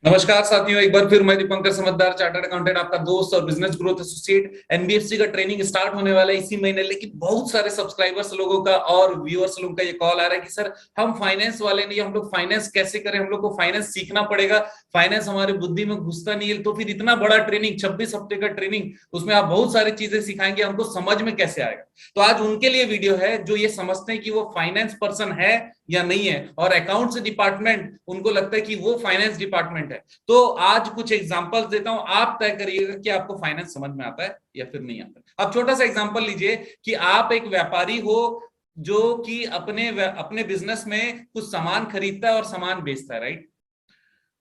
नमस्कार साथियों, एक बार फिर मैं दीपंकर समझदार चार्टर्ड अकाउंटेंट, आपका दोस्त और बिजनेस ग्रोथ एसोसिएट। एनबीएफसी का ट्रेनिंग स्टार्ट होने वाला है इसी महीने, लेकिन बहुत सारे सब्सक्राइबर्स लोगों का और व्यूअर्स लोगों का ये कॉल आ रहा है कि सर हम फाइनेंस वाले नहीं, हम लोग फाइनेंस कैसे करें, हम लोग को फाइनेंस सीखना पड़ेगा, फाइनेंस हमारे बुद्धि में घुसता नहीं है। तो फिर इतना बड़ा ट्रेनिंग, 26 हफ्ते का ट्रेनिंग, उसमें आप बहुत सारी चीजें सिखाएंगे, हमको समझ में कैसे आएगा। तो आज उनके लिए वीडियो है जो ये समझते हैं कि वो फाइनेंस पर्सन है या नहीं है, और अकाउंट्स डिपार्टमेंट उनको लगता है कि वो फाइनेंस डिपार्टमेंट है। तो आज कुछ एग्जांपल्स देता हूं, आप तय करिएगा कि आपको फाइनेंस समझ में आता है या फिर नहीं आता है। अब छोटा सा एग्जांपल लीजिए कि आप एक व्यापारी हो जो कि अपने अपने बिजनेस में कुछ सामान खरीदता है और सामान बेचता है, राइट।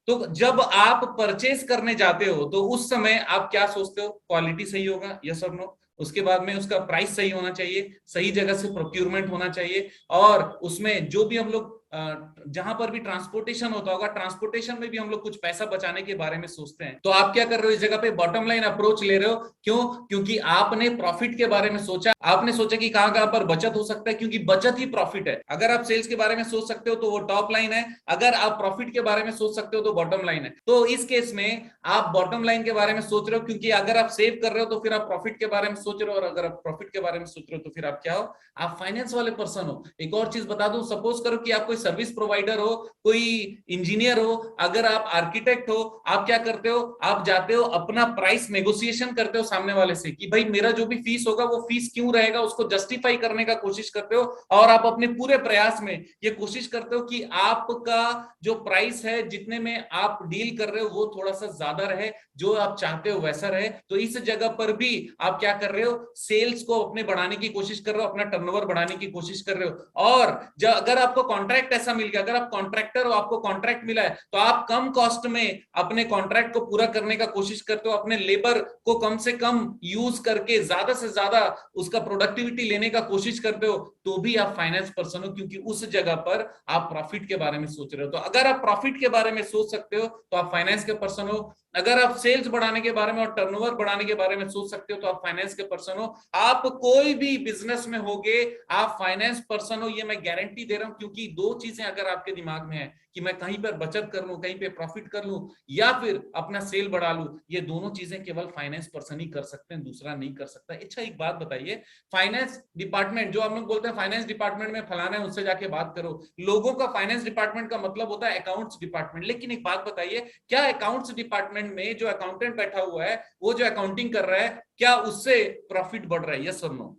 तो जब आप परचेज करने जाते हो तो उस समय आप क्या सोचते हो? क्वालिटी सही होगा, यस और नो। उसके बाद में उसका प्राइस सही होना चाहिए, सही जगह से प्रोक्यूरमेंट होना चाहिए, और उसमें जो भी हम लोग जहां पर भी ट्रांसपोर्टेशन होता होगा, ट्रांसपोर्टेशन में भी हम लोग कुछ पैसा बचाने के बारे में सोचते हैं। तो आप क्या कर रहे हो? इस जगह पे बॉटम लाइन अप्रोच ले रहे हो। क्यों? क्योंकि आपने प्रॉफिट के बारे में सोचा, आपने सोचा कि कहां कहां पर बचत हो सकता है, क्योंकि बचत ही प्रॉफिट है। अगर आप सेल्स के बारे में सोच सकते हो तो वो टॉप लाइन है, अगर आप प्रॉफिट के बारे में सोच सकते हो तो बॉटम लाइन है। तो इस केस में आप बॉटम लाइन के बारे में सोच रहे हो, क्योंकि अगर आप सेव कर रहे हो तो फिर आप प्रॉफिट के बारे में सोच रहे हो, और अगर आप प्रॉफिट के बारे में सोच रहे हो तो फिर आप क्या हो? आप फाइनेंस वाले पर्सन हो। एक और चीज बता दूं, सपोज करो कि आप कोई सर्विस प्रोवाइडर हो, कोई इंजीनियर हो, अगर आप आर्किटेक्ट हो, आप क्या करते हो? आप जाते हो अपना प्राइस नेगोशिएशन करते हो सामने वाले से कि भाई मेरा जो भी फीस होगा वो फीस क्यों रहेगा, उसको जस्टिफाई करने का कोशिश करते हो। और आप अपने पूरे प्रयास में ये कोशिश करते हो कि आपका जो प्राइस है, जितने में आप डील कर रहे हो वो थोड़ा सा ज्यादा रहे, जो आप चाहते हो वैसा रहे। तो इस जगह पर भी आप क्या कर रहे हो? सेल्स को अपने बढ़ाने की कोशिश कर रहे हो, अपना टर्नओवर बढ़ाने की कोशिश कर रहे हो। और जब अगर आपको कॉन्ट्रैक्ट ऐसा मिल गया, अगर आप कॉन्ट्रैक्टर हो, आपको कॉन्ट्रैक्ट मिला है, तो आप कम कॉस्ट में अपने कॉन्ट्रैक्ट को पूरा करने का कोशिश करते हो, अपने लेबर को कम से कम यूज करके ज्यादा से ज्यादा उसका प्रोडक्टिविटी लेने का कोशिश करते हो। तो भी आप फाइनेंस पर्सन हो, क्योंकि उस जगह पर आप प्रॉफिट के बारे में सोच रहे हो। तो अगर आप प्रॉफिट के बारे में सोच सकते हो तो आप फाइनेंस के पर्सन हो। अगर आप सेल्स बढ़ाने के बारे में और टर्नओवर बढ़ाने के बारे में सोच सकते हो तो आप फाइनेंस के पर्सन हो। आप कोई भी बिजनेस में होगे, आप फाइनेंस पर्सन हो, ये मैं गारंटी दे रहा हूं। क्योंकि दो चीजें अगर आपके दिमाग में है कि मैं कहीं पर बचत कर लूं, कहीं पे प्रॉफिट कर लूं, या फिर अपना सेल बढ़ा लूं, ये दोनों चीजें केवल फाइनेंस पर्सन ही कर सकते हैं, दूसरा नहीं कर सकता। अच्छा, एक बात बताइए, फाइनेंस डिपार्टमेंट जो हम लोग बोलते हैं फाइनेंस डिपार्टमेंट में फलाना है, उससे जाके बात करो, लोगों का फाइनेंस डिपार्टमेंट का मतलब होता है अकाउंट्स डिपार्टमेंट। लेकिन एक बात बताइए, क्या अकाउंट्स डिपार्टमेंट में जो अकाउंटेंट बैठा हुआ है, वो जो अकाउंटिंग कर रहा है, क्या उससे प्रॉफिट बढ़ रहा है? यस और नो?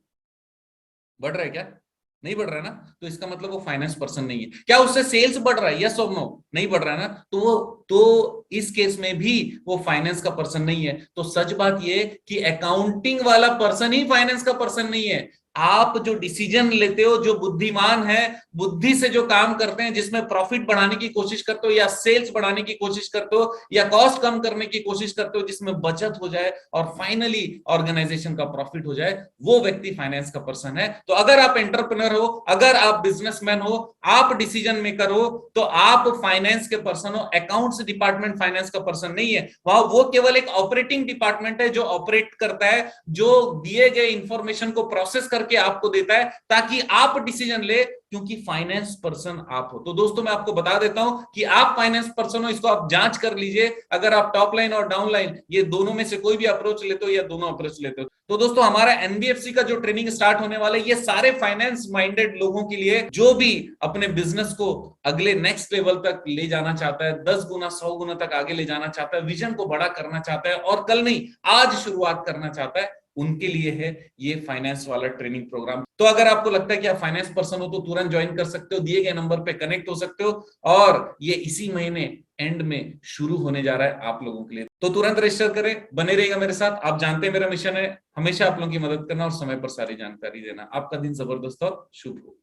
बढ़ रहा है क्या? नहीं बढ़ रहा है ना? तो इसका मतलब वो फाइनेंस पर्सन नहीं है। क्या उससे सेल्स बढ़ रहा है? यस और नो? नहीं बढ़ रहा है ना? तो इस केस में भी वो फाइनेंस का पर्सन नहीं है। तो सच बात ये कि अकाउंटिंग वाला पर्सन ही फाइनेंस का पर्सन नहीं है। आप जो डिसीजन लेते हो, जो बुद्धिमान है, बुद्धि से जो काम करते हैं, जिसमें प्रॉफिट बढ़ाने की कोशिश करते हो, या सेल्स बढ़ाने की कोशिश करते हो, या कॉस्ट कम करने की कोशिश करते हो, जिसमें बचत हो जाए और फाइनली ऑर्गेनाइजेशन का प्रॉफिट हो जाए, वो व्यक्ति फाइनेंस का पर्सन है। तो अगर आप एंटरप्रेन्योर हो, अगर आप बिजनेसमैन हो, आप डिसीजन मेकर हो, तो आप फाइनेंस के पर्सन हो। अकाउंट्स डिपार्टमेंट फाइनेंस का पर्सन नहीं है। वहां वो केवल एक ऑपरेटिंग डिपार्टमेंट है जो ऑपरेट करता है, जो दिए गए इंफॉर्मेशन को प्रोसेस करके आपको देता है ताकि आप डिसीजन ले, क्योंकि फाइनेंस पर्सन आप हो। तो दोस्तों, मैं आपको बता देता हूं कि आप फाइनेंस पर्सन हो, इसको आप जांच कर लीजिए। अगर आप टॉप लाइन और डाउन लाइन, ये दोनों में से कोई भी अप्रोच लेते हो या दोनों अप्रोच लेते हो। तो दोस्तों, हमारा एनबीएफसी का जो ट्रेनिंग स्टार्ट होने वाला है, ये सारे फाइनेंस माइंडेड लोगों के लिए, जो भी अपने बिजनेस को अगले नेक्स्ट लेवल तक ले जाना चाहता है, 10 गुना 100 गुना तक आगे ले जाना चाहता है, विजन को बड़ा करना चाहता है, और कल नहीं आज शुरुआत करना चाहता है, उनके लिए है ये फाइनेंस वाला ट्रेनिंग प्रोग्राम। तो अगर आपको लगता है कि आप फाइनेंस पर्सन हो तो तुरंत ज्वाइन कर सकते हो, दिए गए नंबर पे कनेक्ट हो सकते हो, और ये इसी महीने एंड में शुरू होने जा रहा है आप लोगों के लिए। तो तुरंत रजिस्टर करें, बने रहिएगा मेरे साथ। आप जानते हैं मेरा मिशन है हमेशा आप लोगों की मदद करना और समय पर सारी जानकारी देना। आपका दिन जबरदस्त और शुभ हो।